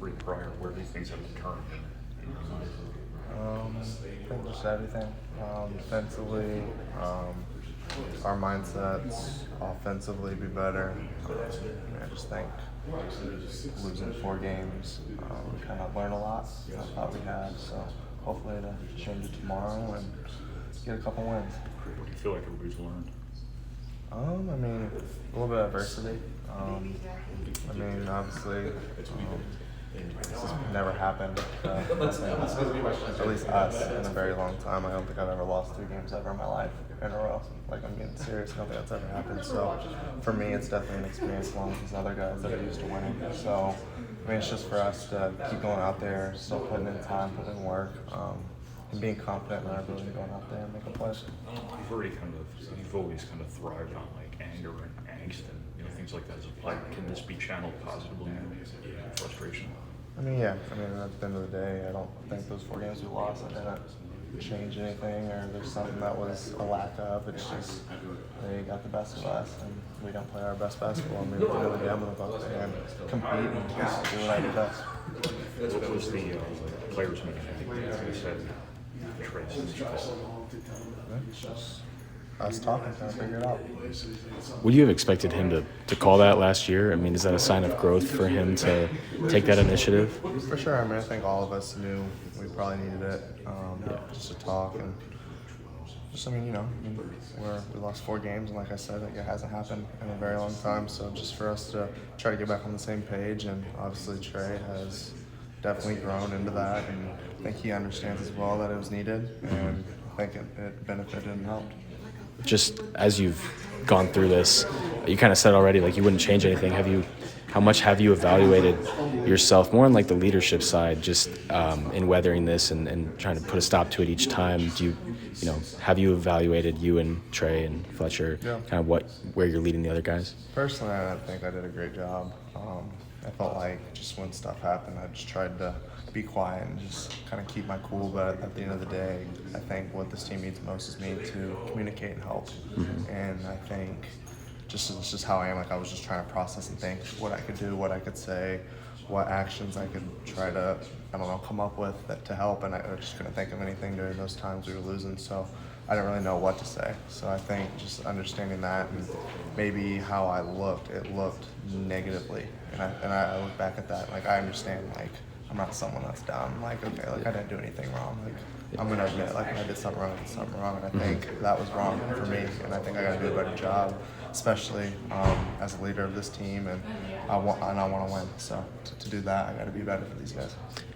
three prior, where do things have been turned? I think just everything. Defensively, our mindsets, offensively be better. I just think losing 4 games, we kind of learned a lot than I thought we had. So hopefully to change it tomorrow and get a couple wins. What do you feel like everybody's learned? I mean, a little bit of adversity. I mean, obviously, this has never happened. At least us in a very long time. I don't think I've ever lost 3 games ever in my life in a row. Like, I'm being serious. I don't think that's ever happened. So, for me, it's definitely an experience along with these other guys that are used to winning. So, I mean, it's just for us to keep going out there, still putting in time, putting in work, and being confident in our ability to go out there and make a play. You've always kind of thrived on like anger and angst and things like that as a player. Can this be channeled positively in frustration? I mean, yeah. I mean, at the end of the day, I don't think those 4 games we lost, I didn't change anything or there's something that was a lack of. It's just they got the best of us and we don't play our best basketball. I mean, at the end of the day, I'm going to go out there and compete and just do what I do best. What was the players' meeting? I think they said traces. Just us talking, trying to figure it out. Would you have expected him to call that last year? I mean, is that a sign of growth for him to take that initiative? For sure. I mean, I think all of us knew we probably needed it, just to talk and just, we lost 4 games, and like I said, it hasn't happened in a very long time. So just for us to try to get back on the same page, and obviously Trey has definitely grown into that, and I think he understands as well that it was needed, and I think it benefited and helped. Just as you've gone through this, you kind of said already, like you wouldn't change anything. How much have you evaluated yourself more on like the leadership side, just in weathering this and trying to put a stop to it each time? Have you evaluated you and Trey and Fletcher, kind of where you're leading the other guys? Personally, I think I did a great job. I felt like just when stuff happened, I just tried to be quiet and just kind of keep my cool. But at the end of the day, I think what this team needs most is me to communicate and help. Mm-hmm. And I think it's just how I am. Like, I was just trying to process and think what I could do, what I could say, what actions I could try to, come up with to help. And I just couldn't think of anything during those times we were losing. So I didn't really know what to say. So I think just understanding that and maybe how I looked, it looked negatively. And I look back at that, like, I understand, like, I'm not someone that's down. Like, okay, like, I didn't do anything wrong. Like, I'm going to admit, like, I did something wrong, And I think that was wrong for me. And I think I got to do a better job, especially as a leader of this team. And I want to win. So to do that, I got to be better for these guys.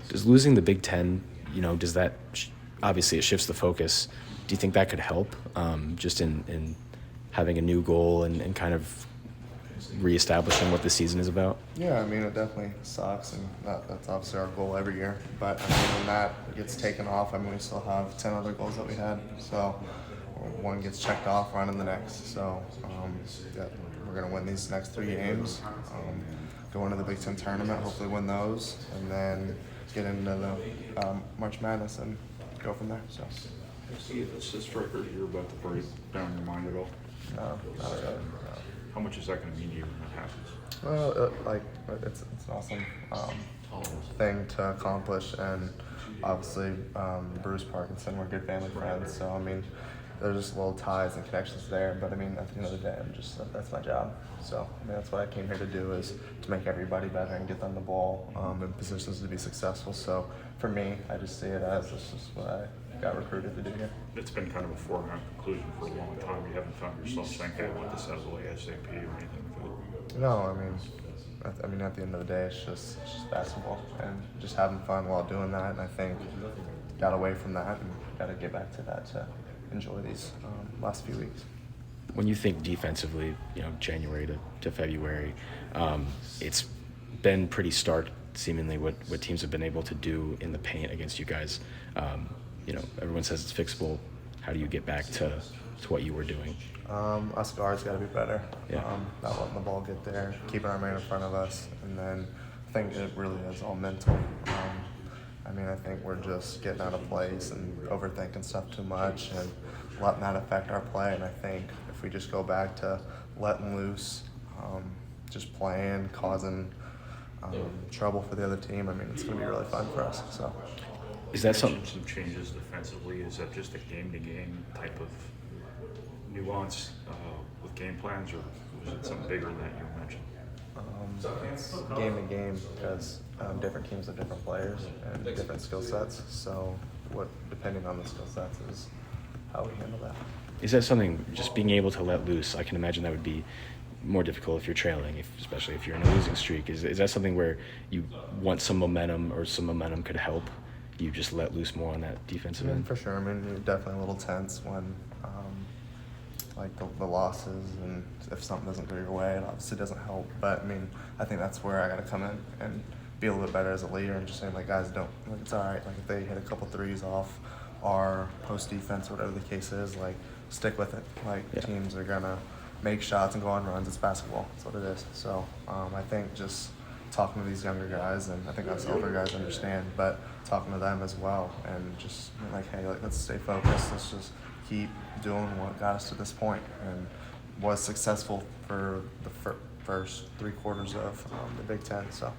Does losing the Big Ten, does that, obviously it shifts the focus. Do you think that could help just in having a new goal and kind of reestablishing what the season is about? Yeah, I mean, it definitely sucks, and that's obviously our goal every year. But I mean, when that gets taken off, we still have 10 other goals that we had. So one gets checked off, we're on to the next. So we're going to win these next 3 games, go into the Big Ten tournament, hopefully win those, and then get into the March Madness and go from there. So. Is this record you're about to break down your mind at all? No, not really. No. How much is that going to mean to you when that happens? Well, it's an awesome thing to accomplish, and obviously Bruce Parkinson, we're good family friends, so I mean, there's just little ties and connections there. But I mean, at the end of the day, that's my job. So I mean, that's what I came here to do, is to make everybody better and get them the ball in positions to be successful. So for me, I just see it as this is what I got recruited to do here. It's been kind of a foregone conclusion for a long time. You haven't found yourself saying, "Hey, I want this out of the way ASAP" or anything like that. No, I mean, at the end of the day, it's just basketball and just having fun while doing that. And I think got away from that and got to get back to that to enjoy these last few weeks. When you think defensively, January to February, it's been pretty stark, seemingly, what teams have been able to do in the paint against you guys. Everyone says it's fixable. How do you get back to what you were doing? Us guards got to be better. Yeah. Not letting the ball get there, keeping our man in front of us, and then I think it really is all mental. I think we're just getting out of place and overthinking stuff too much and letting that affect our play. And I think if we just go back to letting loose, just playing, causing trouble for the other team, I mean, it's going to be really fun for us. So. Is that You something? mentioned some changes defensively. Is that just a game-to-game type of nuance with game plans, or was it something bigger than that you mentioned? It's game to game because different teams have different players and different skill sets. So, depending on the skill sets, is how we handle that. Is that something, just being able to let loose? I can imagine that would be more difficult if you're trailing, especially if you're in a losing streak. Is that something where you want some momentum, or some momentum could help you just let loose more on that defensive end? For sure. I mean, you're definitely a little tense when, like the losses, and if something doesn't go your way, it obviously doesn't help. But I mean, I think that's where I got to come in and be a little bit better as a leader, and just saying, like, guys, don't, like, it's all right. Like, if they hit a couple threes off our post defense, whatever the case is, like, stick with it. Like, teams are gonna make shots and go on runs. It's basketball. That's what it is. So I think just talking to these younger guys, and I think us older guys understand, but talking to them as well, and just being like, hey, like, let's stay focused. Let's just keep doing what got us to this point, and was successful for the first 3 quarters of the Big Ten. So.